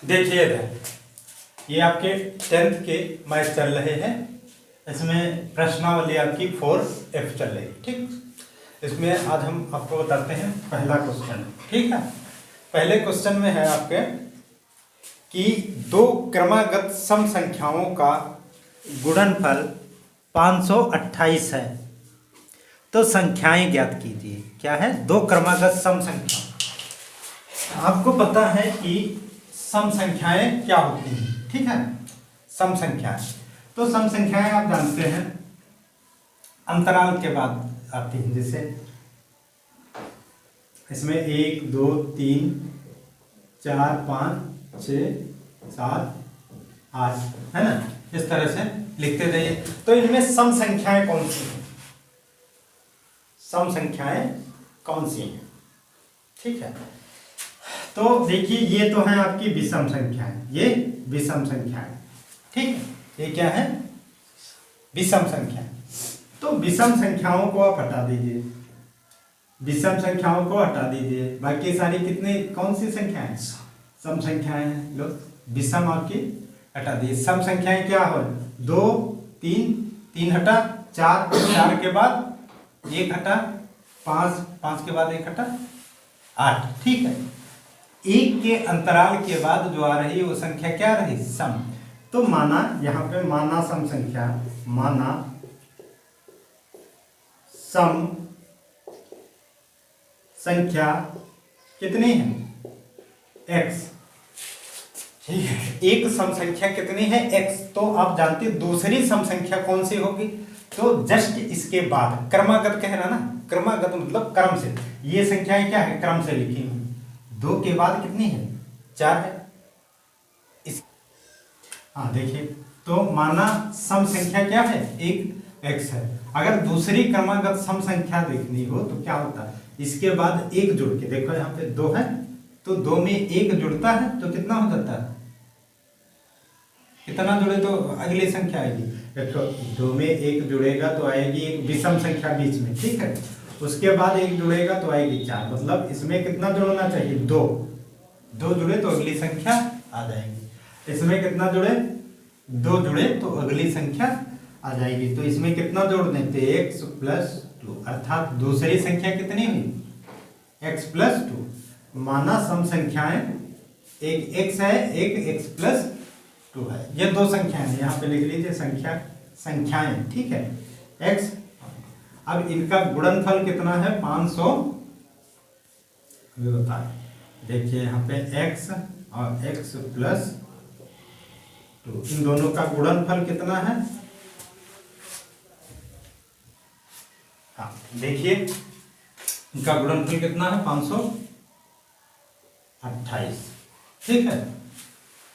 देखिए इधर, ये आपके 10th के मैथ चल रहे हैं। इसमें प्रश्नावली आपकी 4F चल रही है, ठीक। इसमें आज हम आपको बताते हैं पहला क्वेश्चन, ठीक है। पहले क्वेश्चन में है आपके कि दो क्रमागत सम संख्याओं का गुणनफल 528 है, तो संख्याएं ज्ञात कीजिए। क्या है? दो क्रमागत सम संख्या। आपको पता है कि सम संख्याएं क्या होती हैं, ठीक है। सम संख्याएं, तो सम संख्याएं आप जानते हैं अंतराल के बाद आती हैं। जैसे इसमें 1 2 3 4 5 6 7 8 है ना, इस तरह से लिखते जाइए। तो इनमें सम संख्याएं कौन सी हैं? सम संख्याएं कौन सी हैं, ठीक है। तो देखिए, ये तो है आपकी विषम संख्याएं, ये विषम संख्याएं, ठीक है। ये क्या है? विषम संख्याएं। तो विषम संख्याओं को आप हटा दीजिए, विषम संख्याओं को हटा दीजिए, बाकी सारी कितनी कौन सी संख्याएं? सम संख्याएं हैं। लो, विषम आपकी हटा दीजिए। सम संख्याएं क्या हो? 2 3 3 हटा, 4 4 के बाद 1 हटा, 5 5 के बाद 1 हटा, 8, ठीक है। 1 के अंतराल के बाद जो आ रही है वो संख्या क्या रही? सम। तो माना, यहां पे माना सम संख्या, माना सम संख्या कितनी है? x, ठीक है। एक सम संख्या कितनी है? x। तो आप जानते हैं दूसरी सम संख्या कौन सी होगी? तो जस्ट इसके बाद क्रमागत कह रहा ना, क्रमागत मतलब क्रम से। ये संख्याएं क्या है? क्रम से लिखी हुई। 2 के बाद कितनी है? 4 है। इस हाँ देखिए, तो माना सम संख्या क्या है? एक x है। अगर दूसरी क्रमागत सम संख्या देखनी हो तो क्या होता है? इसके बाद 1 जुड़ के देखो, यहाँ पे 2 है तो 2 में 1 जुड़ता है तो कितना हो जाता है? कितना जुड़े तो अगली संख्या आएगी। देखो, 2 में 1 जुड़ेगा तो आएगी एक विषम संख्या बीच में, ठीक है। उसके बाद 1 जुड़ेगा तो आएगी 4, मतलब इसमें कितना जुड़ना चाहिए? 2 जुड़े तो अगली संख्या आ जाएगी। इसमें कितना जुड़े? 2 जुड़े तो अगली संख्या आ जाएगी। तो इसमें कितना जोड़ देते? x + 2, अर्थात दूसरी संख्या कितनी हुई? x + 2। माना सम संख्याएं एक x है, एक x + 2 है। ये दो संख्याएं हैं, यहाँ पे लिख लीजिए संख्याएं, ठीक है। x, अब इनका गुणनफल कितना है? 500। अभी बताए, देखिए यहाँ पे x और x + 2, इन दोनों का गुणनफल कितना है? हाँ देखिए, इनका गुणनफल कितना है? 528, ठीक है।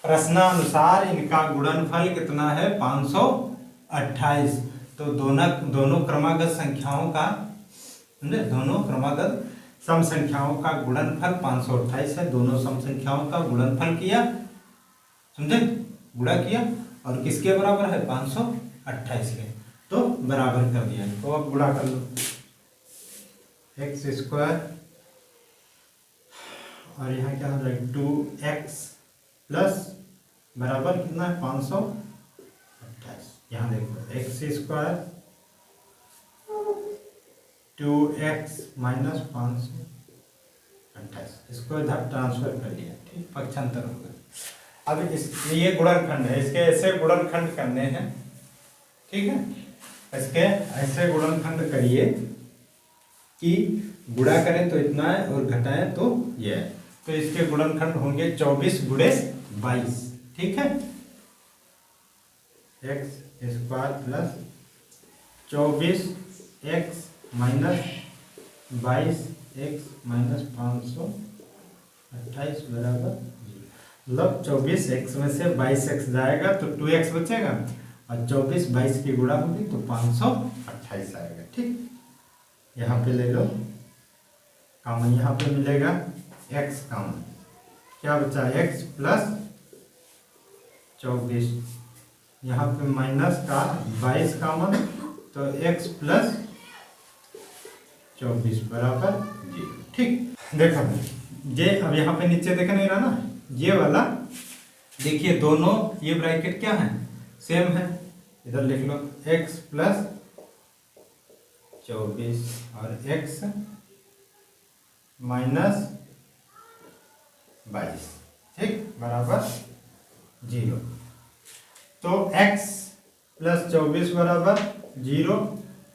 प्रश्नानुसार इनका गुणनफल कितना है? 528। तो दोनों क्रमागत संख्याओं का, दोनों क्रमागत सम संख्याओं का गुणनफल 528 है। दोनों सम संख्याओं का गुणनफल किया, समझे, गुणा किया, और किसके बराबर है? 528 के, तो बराबर कर दिया। तो अब गुणा कर लो, x² और यहाँ क्या हो जाएगा? 2x प्लस बराबर कितना है? 528। यहाँ देखो, x² 2x - 528, इसको इधर ट्रांसफर कर लिया, ठीक, पक्षांतर हो गया। अब इस ये गुणनखंड है, इसके ऐसे गुणनखंड करने हैं, ठीक है। इसके ऐसे गुणनखंड करिए कि गुणा करें तो इतना है और घटाएं तो ये है। तो इसके गुणनखंड होंगे 24 × 22, ठीक है। x² + 24x - 22x - 528 बराबर 0। मतलब 24x में से 22x जाएगा तो 2x बचेगा, और 24 22 की गुणा होगी तो 528 आएगा, ठीक। यहाँ पे ले लो कॉमन, यहाँ पे मिलेगा x कॉमन, क्या बचा? x + 24, यहाँ पे माइनस का 22 कॉमन, तो x + 24 बराबर 0, ठीक। देखो ये अब यहाँ पे नीचे देख नहीं रहा ना, ये वाला देखिए दोनों ये ब्रैकेट क्या है, सेम है, इधर लिख लो x प्लस 24 और x माइनस 22, ठीक, बराबर 0। तो x प्लस 24 बराबर 0,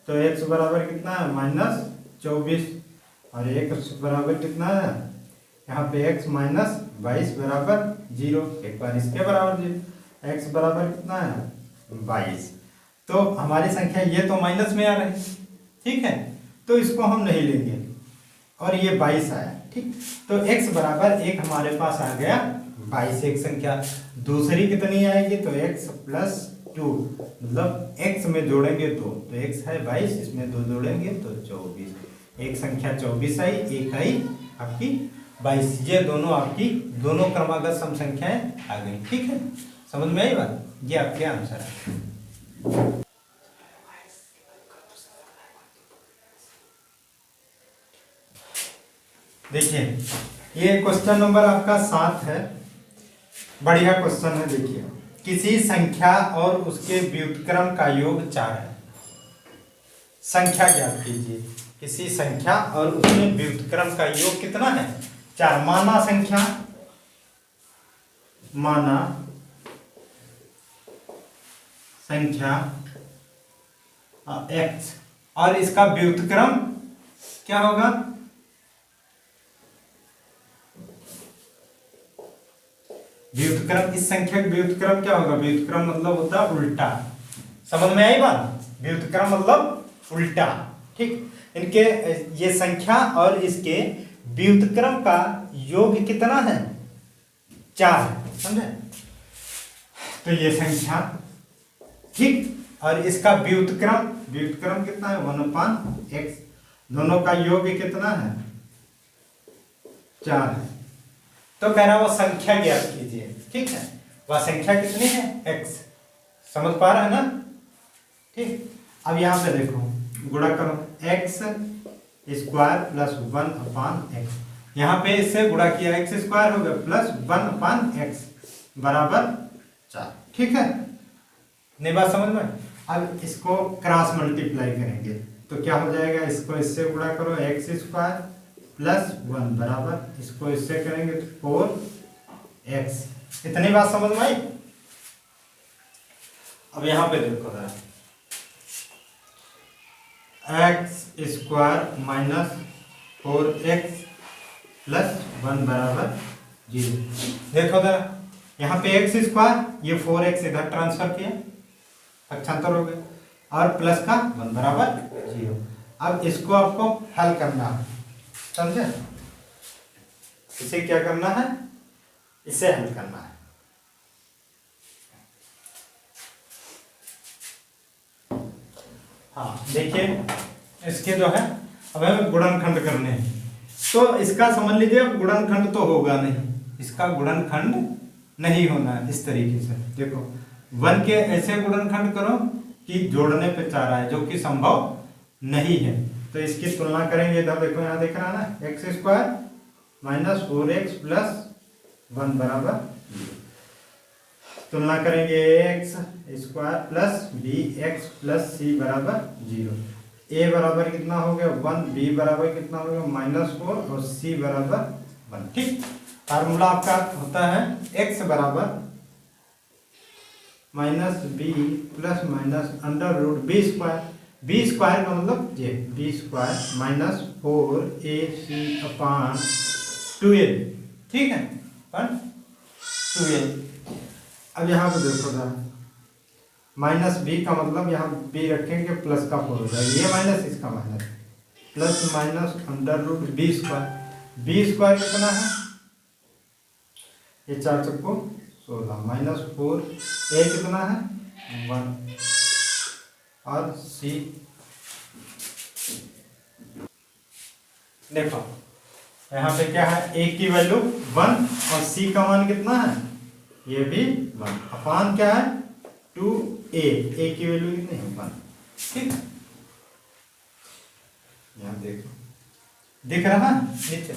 तो x बराबर कितना है, माइनस 24, और x बराबर कितना है, यहाँ पे x माइनस 22 बराबर 0, एक बार इसके बराबर 0, x बराबर कितना है 22। तो हमारी संख्या ये तो माइनस में आ रही, ठीक है, तो इसको हम नहीं लेंगे, और ये 22 आया, ठीक, तो x बराबर 1 हमारे पास आ गया 22 एक संख्या। दूसरी कितनी आएगी, तो x प्लस 2, मतलब x में जोड़ेंगे 2, तो x है 22, इसमें 2 जोड़ेंगे तो 24, एक संख्या 24 आई, एक आई आपकी 22। ये दोनों आपकी दोनों क्रमागत सम संख्याएं आ गई, ठीक है, समझ में आई बात, ये आपके आंसर है। देखिए ये क्वेश्चन नंबर आपका 7 है, बढ़िया क्वेश्चन है। देखिए किसी संख्या और उसके व्युत्क्रम का योग 4 है, संख्या ज्ञात कीजिए, किसी संख्या और उसके व्युत्क्रम का योग कितना है 4। माना संख्या, माना संख्या x और इसका व्युत्क्रम क्या होगा, व्युत्क्रम, इस संख्या का व्युत्क्रम क्या होगा, व्युत्क्रम मतलब होता है उल्टा, समझ में आई बात, व्युत्क्रम मतलब उल्टा, ठीक, इनके ये संख्या और इसके व्युत्क्रम का योग कितना है 4, समझे, तो ये संख्या, ठीक, और इसका व्युत्क्रम, व्युत्क्रम कितना है 1/x, दोनों का योग कितना है 4 है, तो कह रहा वो संख्या ज्ञात कीजिए, ठीक है, वह संख्या कितनी है x, समझ पा रहा है ना, ठीक। अब यहाँ पे देखो गुणा करो, x स्क्वायर प्लस 1/x, यहाँ पे इससे गुणा किया x स्क्वायर हो गया प्लस 1/x बराबर 4, ठीक है, नहीं बात समझ में। अब इसको क्रॉस मल्टीप्लाई करेंगे तो क्या हो जाएगा, इसको इससे गुणा करो x स्क्वायर प्लस 1 बराबर, इसको इससे करेंगे तो 4x, इतनी बात समझ में आई। अब यहां पे देखो जरा, x square minus 4x plus 1 बराबर 0, देखो जरा यहाँ पे x स्क्वायर, ये 4x इधर ट्रांसफर किया, पक्षांतर हो गया, और प्लस का 1 बराबर 0। अब इसको आपको हल करना है, समझे, इसे क्या करना है, इसे हल करना है। हाँ देखिए इसके जो है अब हमें गुणनखंड करने हैं, तो इसका समझ लीजिए अब गुणनखंड तो होगा नहीं, इसका गुणनखंड नहीं होना है, इस तरीके से देखो 1 के ऐसे गुणनखंड करो कि जोड़ने पे 4 आए, जो कि संभव नहीं है, तो इसकी तुलना करेंगे, इधर देखो यहाँ देख रहा है ना, x square minus 4x plus 1 बराबर 0, तुलना करेंगे x square plus bx plus c बराबर 0, a बराबर कितना हो गया 1, b बराबर कितना हो गया -4 और c बराबर 1, ठीक। फार्मूला आपका होता है x बराबर minus b plus minus under root b square, b square का मतलब ये बी स्क्वायर माइनस 4ac/2l, ठीक है, पर 2l। अब यहाँ पे देखो जरा, माइनस बी का मतलब यहाँ बी रखेंगे प्लस का 4 हो जाएगा, ये माइनस इसका minus, plus minus under root b square कितना है, ये 4 चक्को 16 माइनस 4, ए कितना है 1 और सी, देखो यहाँ पे क्या है, ए की वैल्यू 1 और सी का मान कितना है, ये भी 1, अपान क्या है 2a, ए की वैल्यू कितनी है 1, ठीक। यहाँ देखो दिख रहा है नीचे,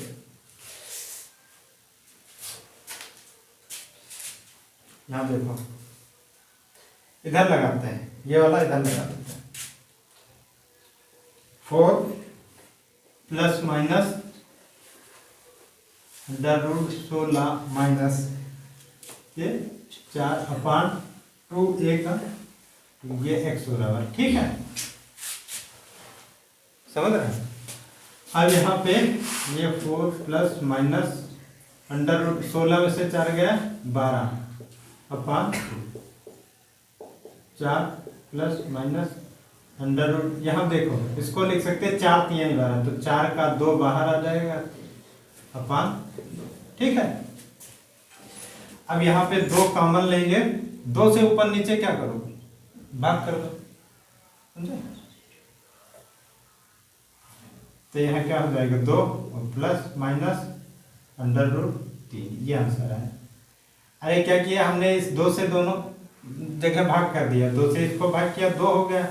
यहाँ देखो, इधर लगाते हैं, ये वाला इधर लगा देते हैं। 4 प्लस माइनस √16 माइनस ये 4/2 a का ये x बराबर, ठीक है, समझ रहे हैं। अब यहाँ पे ये 4 प्लस माइनस √16 में से 4 गया 12/4 प्लस माइनस √ यहाँ देखो, इसको लिख सकते हैं 4 3 12, तो 4 का 2 बाहर आ जाएगा अपान, ठीक है। अब यहाँ पे 2 कॉमन लेंगे, 2 से ऊपर नीचे क्या करो, भाग कर दो, समझे। तो यहाँ क्या हो जाएगा 2 और प्लस माइनस √3, ये आंसर है। अरे क्या किया हमने, इस 2 से दोनों जगह भाग कर दिया, 2 से इसको भाग किया 2 हो गया,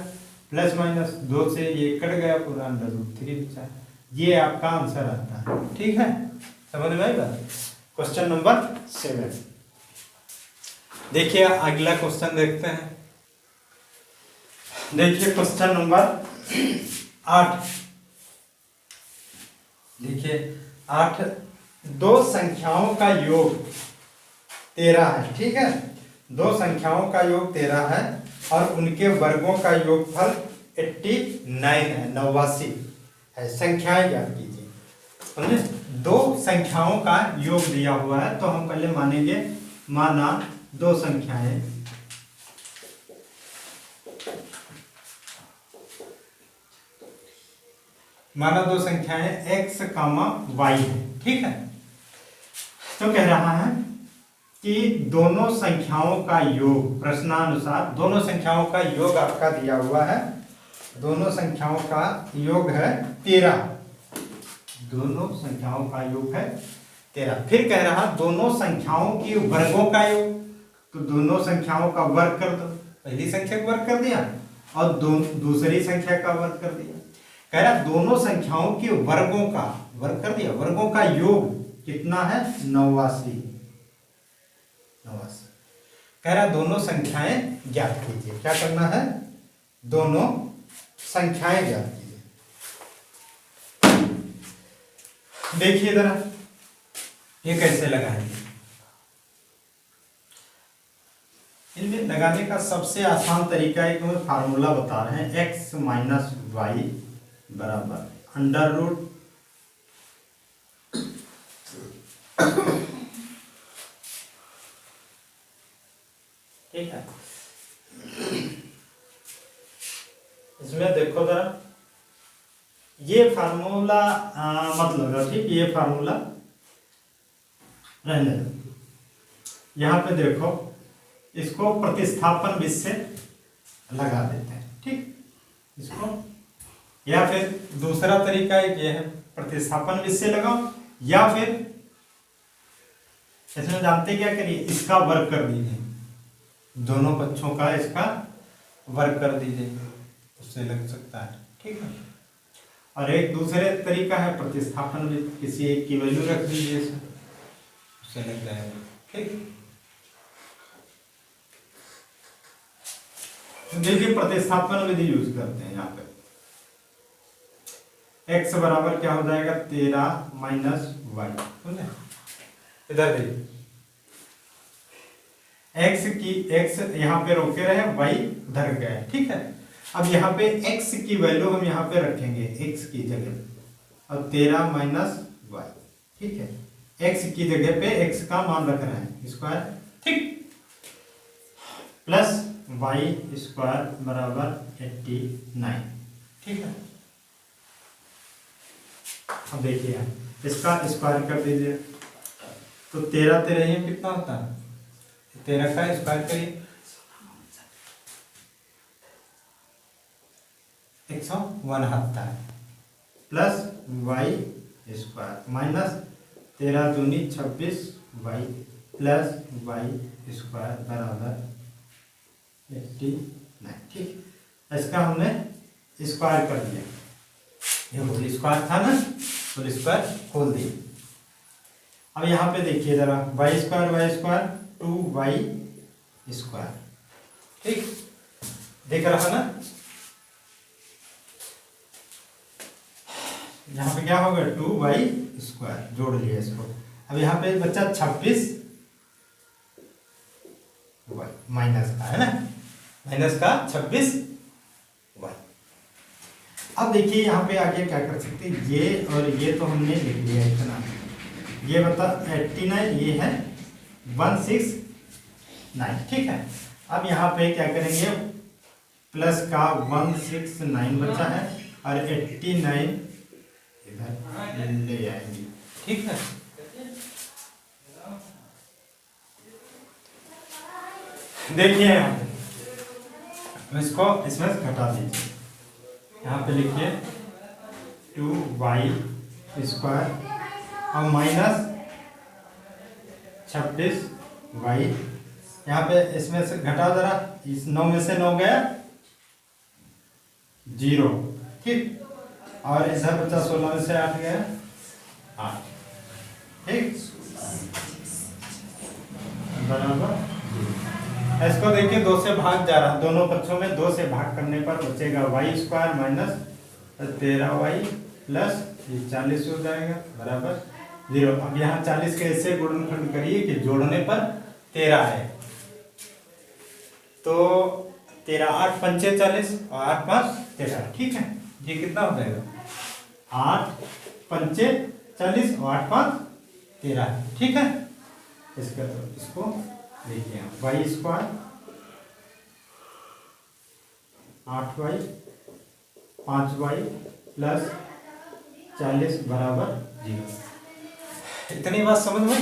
प्लस माइनस 2 से ये कट गया, पूरा √3 बचा। ये आपका आंसर आता है, ठीक है, समझ में आएगा। Question number 7। देखिए अगला क्वेश्चन देखते हैं। देखिए क्वेश्चन नंबर 8। देखिए 8, 2 संख्याओं का योग 13 है, ठीक है। 2 संख्याओं का योग 13 है और उनके वर्गों का योगफल 89 है, 89 है। संख्याएं ज्ञात कीजिए, समझे। 2 संख्याओं का योग दिया हुआ है, तो हम पहले मानेंगे, माना 2 संख्याएं x, y है, ठीक है। तो कह रहा है कि दोनों संख्याओं का योग, प्रश्नानुसार दोनों संख्याओं का योग आपका दिया हुआ है, दोनों संख्याओं का योग है 13, दोनों संख्याओं का योग है 13। फिर कह रहा दोनों संख्याओं की वर्गों का योग, तो दोनों संख्याओं का वर्ग कर दो, पहली संख्या का वर्ग कर दिया और दूसरी संख्या का वर्ग कर दिया। कह रहा दोनों संख्याओं के वर्गों का वर्ग कर दिया, वर्गों का योग कितना है 89। कह रहा दोनों संख्याएं ज्ञात कीजिए। क्या करना है, दोनों संख्याएं ज्ञात कीजिए। देखिए जरा ये कैसे लगाएंगे। इनमें लगाने का सबसे आसान तरीका एक फार्मूला बता रहे हैं, x माइनस वाई बराबर √ ठीक है। इसमें देखो जरा, ये फार्मूला मतलब ठीक, ये फार्मूला रहने दो। यहाँ पे देखो, इसको प्रतिस्थापन विधि से लगा देते हैं, ठीक। इसको, या फिर दूसरा तरीका एक ये है, प्रतिस्थापन विधि से लगाओ, या फिर इसमें जानते क्या करिए, इसका वर्ग कर दीजिए, दोनों पक्षों का इसका वर्ग कर दीजिए, उससे लग सकता है, ठीक है। और एक दूसरे तरीका है प्रतिस्थापन विधि, किसी एक की वैल्यू रख दीजिए, उससे लग जाएगा, ठीक। देखिए प्रतिस्थापन विधि यूज करते हैं। यहाँ पे x बराबर क्या हो जाएगा 13 माइनस वाई, समझे। इधर देखिए x यहाँ पे रोके रहे, y उधर गए, ठीक है। अब यहाँ पे x की वैल्यू हम यहाँ पे रखेंगे x की जगह, और 13 माइनस वाई, ठीक है। x की जगह पे x का मान रख रहे हैं स्क्वायर, ठीक, प्लस वाई स्क्वायर बराबर 89, ठीक है। अब देखिए इसका स्क्वायर कर दीजिए, तो 13 13 ये कितना होता है, 13 का स्क्वायर करिए 169 प्लस वाई स्क्वायर माइनस 13 दूनी 26 वाई प्लस वाई स्क्वायर बराबर 89, ठीक। इसका हमने स्क्वायर कर दिया, ये होल स्क्वायर था ना, होल स्क्वायर खोल दिए। अब यहाँ पे देखिए जरा, वाई स्क्वायर 2y स्क्वायर। ठीक, देख रहा ना, यहाँ पे क्या होगा 2y², जोड़ लिया इसको। अब यहाँ पे बच्चा 26 y माइनस का है ना, माइनस का 26 y। अब देखिए यहाँ पे आगे क्या कर सकते हैं, ये और ये तो हमने लिख लिया इतना, ये बता 89, ये है 169। ठीक है, अब यहाँ पे क्या करेंगे, प्लस का 169 बचा है और 89 इधर ले आएंगे। ठीक है, देखिए इसको इसमें घटा दीजिए, यहाँ पे लिखिए 2y² और माइनस 26y, यहाँ पे इसमें से घटाओ जरा, इस 9 में से 9 गया 0। ठीक, और इधर बचा 16 में से 8 गया 8। ठीक, बराबर। इसको देखिए 2 से भाग जा रहा है, दोनों पक्षों में 2 से भाग करने पर बचेगा y² माइनस 13y प्लस 40 हो जाएगा बराबर 0। अब यहाँ 40 के ऐसे गुणनखंड करिए कि जोड़ने पर 13 है, तो 13 8 पंचे 40 और 8 5 13। ठीक है, ये कितना हो जाएगा 8 पंचे 40 और 8 5 13। ठीक है, इसका तो इसको देखिए y² 8y 5y प्लस 40 बराबर 0। इतनी बात समझ में।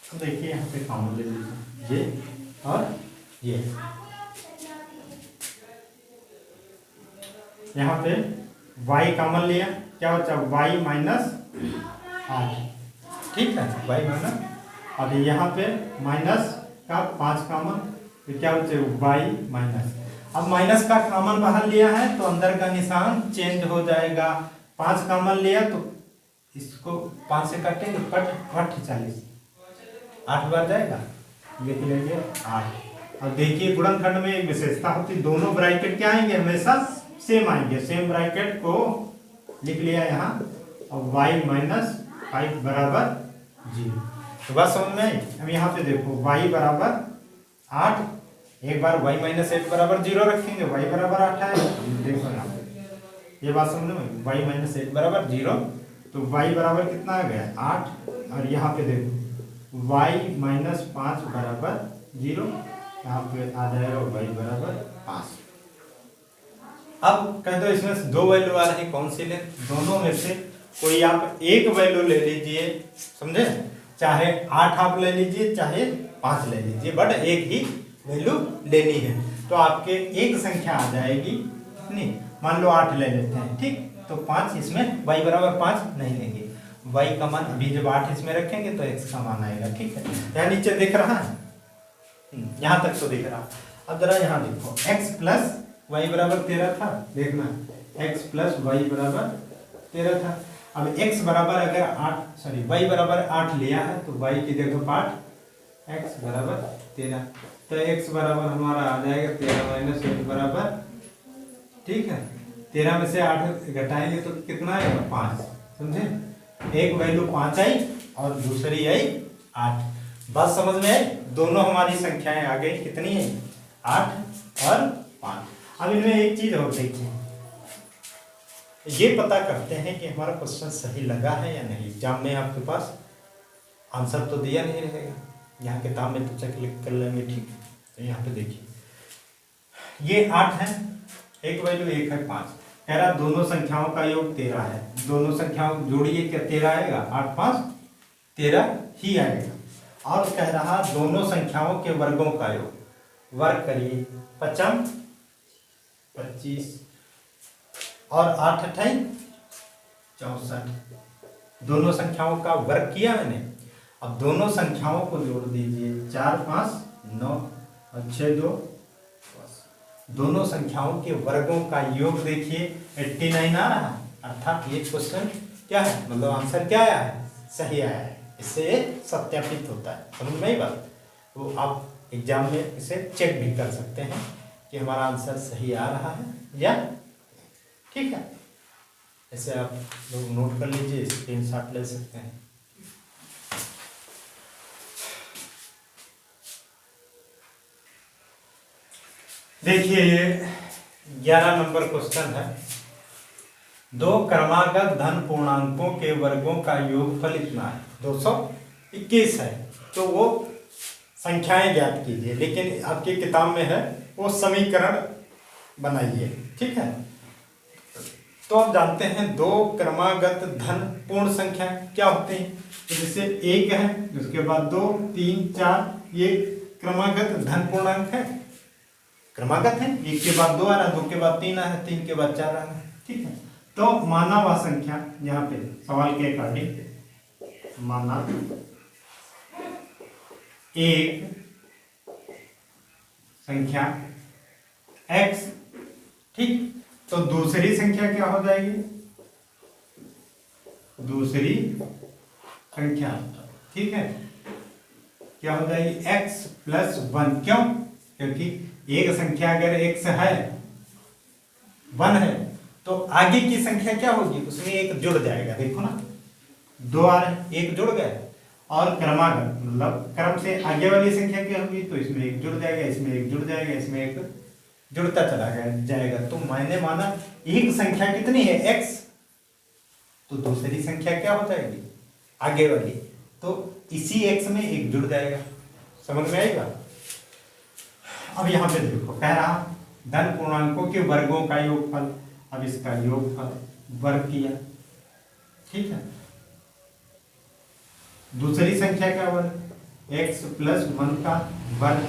तो देखिए यहाँ पे कॉमन ले लीजिए, ये और ये, यहाँ पे y कॉमन लिया, क्या बचा y माइनस 8। ठीक है, y माइनस, अब यहाँ पे माइनस का 5 कॉमन, तो क्या बचे y माइनस। अब माइनस का कॉमन बाहर लिया है तो अंदर का निशान चेंज हो जाएगा। 5 कॉमन लिया तो इसको 5 से काटेंगे, कट 40, 8 बार जाएगा, लिख लेंगे 8। अब देखिए गुणनखंड में एक विशेषता होती है, दोनों ब्रैकेट क्या आएंगे, हमेशा सेम आएंगे। सेम ब्रैकेट को लिख लिया यहाँ, और y माइनस 5 बराबर 0। तो बात समझ में आई। अब यहाँ पे देखो y बराबर 8, एक बार y माइनस 8 बराबर 0 रखेंगे, y बराबर 8 है। देखो यहाँ पे ये बात समझ में, y माइनस 8 बराबर 0, तो y बराबर कितना आ गया 8, और यहाँ पे देखो y माइनस 5 बराबर 0, यहाँ पे आ जाएगा y बराबर 5। अब कह दो इसमें से 2 वैल्यू आ रही, कौन सी ले, दोनों में से कोई आप एक वैल्यू ले लीजिए, समझे, चाहे 8 आप ले लीजिए चाहे 5 ले लीजिए, बट एक ही वैल्यू लेनी है। तो आपके एक संख्या आ जाएगी कितनी, मान लो 8 ले लेते हैं। ठीक, तो 5 इसमें y बराबर 5 नहीं लेंगे, y का मान अभी जब 8 इसमें रखेंगे तो x का मान आएगा। ठीक है, यहाँ नीचे दिख रहा है, यहाँ तक तो दिख रहा। अब जरा यहाँ देखो x प्लस y बराबर 13 था, देखना x प्लस y बराबर 13 था। अब x बराबर अगर 8 सॉरी y बराबर 8 लिया है तो y की जगह 8, x बराबर 13, तो x बराबर हमारा आ जाएगा 13 माइनस 1 बराबर, ठीक है, 13 में से 8 घटाएंगे तो कितना आएगा 5, समझे, एक वैल्यू 5 आई और दूसरी आई 8। बात समझ में आई, दोनों हमारी संख्याएं आ गई, कितनी है 8 और 5। अब इनमें एक चीज और देखिए, ये पता करते हैं कि हमारा क्वेश्चन सही लगा है या नहीं। एग्जाम में आपके पास आंसर तो दिया नहीं रहेगा, यहाँ किताब में तो चेक कर लेंगे। ठीक, तो यहाँ पे देखिए ये 8 है, एक वैल्यू 1 है 5, कह रहा दोनों संख्याओं का योग 13 है, दोनों संख्याओं जोड़िए, क्या 13 आएगा, 8 5 13 ही आएगा। और कह रहा दोनों संख्याओं के वर्गों का योग, वर्ग करिए, 55 25 और 8 28 64, दोनों संख्याओं का वर्ग किया मैंने। अब दोनों संख्याओं को जोड़ दीजिए, 4 5 9 और 6 2, दोनों संख्याओं के वर्गों का योग देखिए 89 आ रहा है, अर्थात ये क्वेश्चन क्या है, मतलब आंसर क्या आया है, सही आया है इससे ये सत्यापित होता है। समझ में आई बात? तो आप एग्जाम में इसे चेक भी कर सकते हैं कि हमारा आंसर सही आ रहा है या ठीक है। ऐसे आप लोग नोट कर लीजिए, स्क्रीनशॉट ले सकते हैं। देखिए ये 11 नंबर क्वेश्चन है। दो क्रमागत धन पूर्णांकों के वर्गों का योगफल इतना है, 221 है। तो वो संख्याएं ज्ञात कीजिए, लेकिन आपकी किताब में है वो समीकरण बनाइए, ठीक है। तो आप जानते हैं दो क्रमागत धन पूर्ण संख्या क्या होते हैं। तो जैसे एक है, उसके बाद 2, 3, 4, ये क्रमागत धन पूर्णांक है, क्रमागत है। एक के बाद 2 आ रहा है, 2 के बाद 3 आ रहा है, 3 के बाद 4 आ रहा है, ठीक है। तो माना हुआ संख्या यहाँ पे सवाल के अकॉर्डिंग माना एक संख्या x, ठीक। तो दूसरी संख्या क्या हो जाएगी, दूसरी संख्या, ठीक है, क्या हो जाएगी x प्लस 1। क्यों? क्योंकि एक संख्या अगर x है, 1 है, तो आगे की संख्या क्या होगी, उसमें एक जुड़ जाएगा। देखो ना, 2 आ रहे, एक जुड़ गए, और क्रमागत मतलब क्रम से आगे वाली संख्या क्या होगी, तो इसमें एक जुड़ जाएगा, इसमें एक जुड़ जाएगा, इसमें एक जुड़ता चला जाएगा। तो मैंने माना एक संख्या कितनी है x, तो दूसरी संख्या क्या हो जाएगी आगे वाली, तो इसी x में एक जुड़ जाएगा। समझ में आएगा? अब यहाँ पे देखो, कह रहा धन पूर्णांकों के वर्गों का योगफल। अब इसका योगफल वर्ग किया, ठीक है। दूसरी संख्या का वर्ग, x प्लस 1 का वर्ग।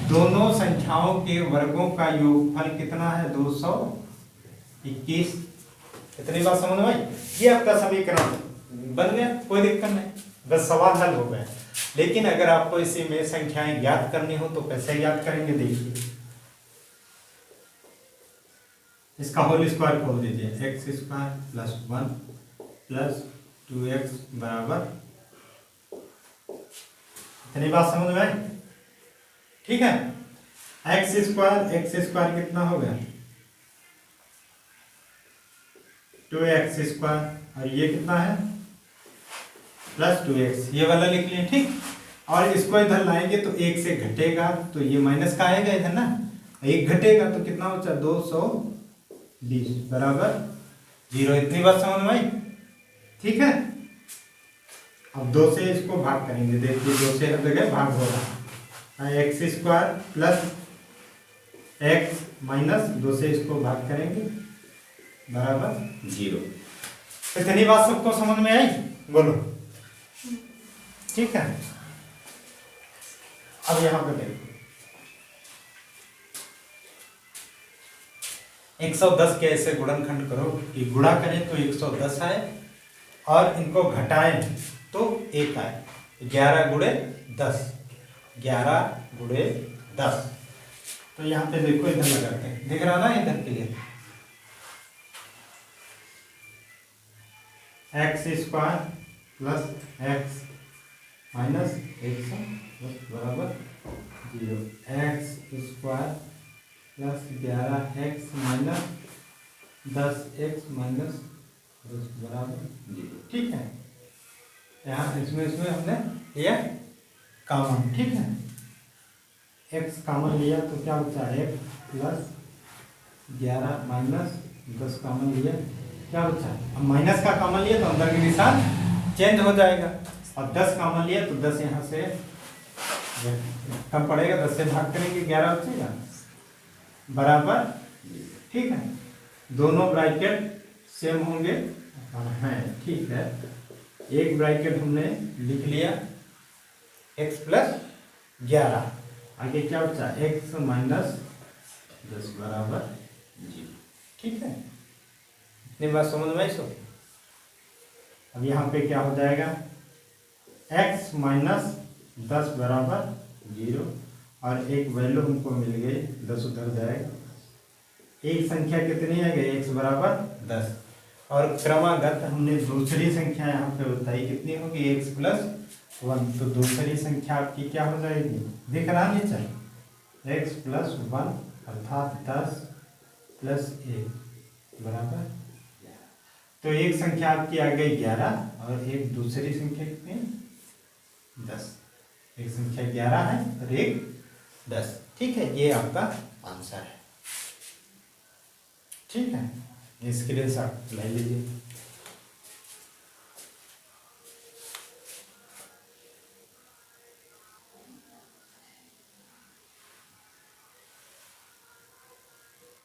दोनों संख्याओं के वर्गों का योगफल कितना है, 221। इतनी बात समझ में आई? ये आपका समीकरण बन गया, कोई दिक्कत नहीं, बस सवाल हल हो गया। लेकिन अगर आपको इसी में संख्याएं ज्ञात करनी हो तो कैसे ज्ञात करेंगे, देखिए इसका होल स्क्वायर खोल दीजिए, x square plus 1 plus 2x बराबर, इतनी बात समझ में आई? ठीक है। x स्क्वायर कितना हो गया, 2x स्क्वायर, और ये कितना है प्लस 2x, ये वाला लिख लिए, ठीक। और इसको इधर लाएंगे तो 1 से घटेगा, तो ये माइनस का आएगा इधर ना, 1 घटेगा तो कितना होता है 220 बराबर 0। इतनी बात समझ में आई? ठीक है। अब 2 से इसको भाग करेंगे, देखिए 2 से हर जगह भाग हो रहा है, x square plus x minus 2 से इसको भाग करेंगे बराबर 0। इतनी बात सबको समझ में आई? बोलो, ठीक है। अब यहां पे देखो 110 के ऐसे गुणनखंड करो कि गुणा करें तो 110 आए और इनको घटाएं तो 1 आए। 11 गुणे 10, 11 गुणे 10। तो यहाँ पे देखो, इधर लगाते हैं, दिख रहा ना इधर के लिए, x square plus x minus 110 बराबर 0। x square plus 11x minus 10x minus 10 बराबर 0, ठीक है। यहाँ इसमें हमने लिया कॉमन, ठीक है। x कॉमन लिया तो क्या होता है, x प्लस 11 माइनस 10 कॉमन लिया, क्या होता है, अब माइनस का कॉमन लिया तो अंदर की निशान चेंज हो जाएगा, और 10 कॉमन लिया तो 10 यहाँ से कम पड़ेगा, 10 से भाग करेंगे 11 बचेगा बराबर, ठीक है। दोनों ब्रैकेट सेम होंगे हैं, ठीक है। एक ब्रैकेट हमने लिख लिया x प्लस 11, आगे क्या बचा x माइनस 10 बराबर 0, ठीक है। इतनी बात समझ में आई सब? अब यहाँ पे क्या हो जाएगा, x माइनस 10 बराबर 0, और एक वैल्यू हमको मिल गई, 10 उधर जाएगा। एक संख्या कितनी है, x बराबर 10, और क्रमागत हमने दूसरी संख्या यहाँ पे बताई कितनी होगी, x + 1। तो दूसरी संख्या आपकी क्या हो जाएगी, दिख रहा नीचे, x + 1 अर्थात 10 + 1 बराबर। तो एक संख्या आपकी आ गई 11 और एक दूसरी संख्या कितनी, 10। एक संख्या 11 है और एक 10। ठीक है, ये आपका आंसर है। ठीक है, स्क्रीनशॉट ले लीजिए।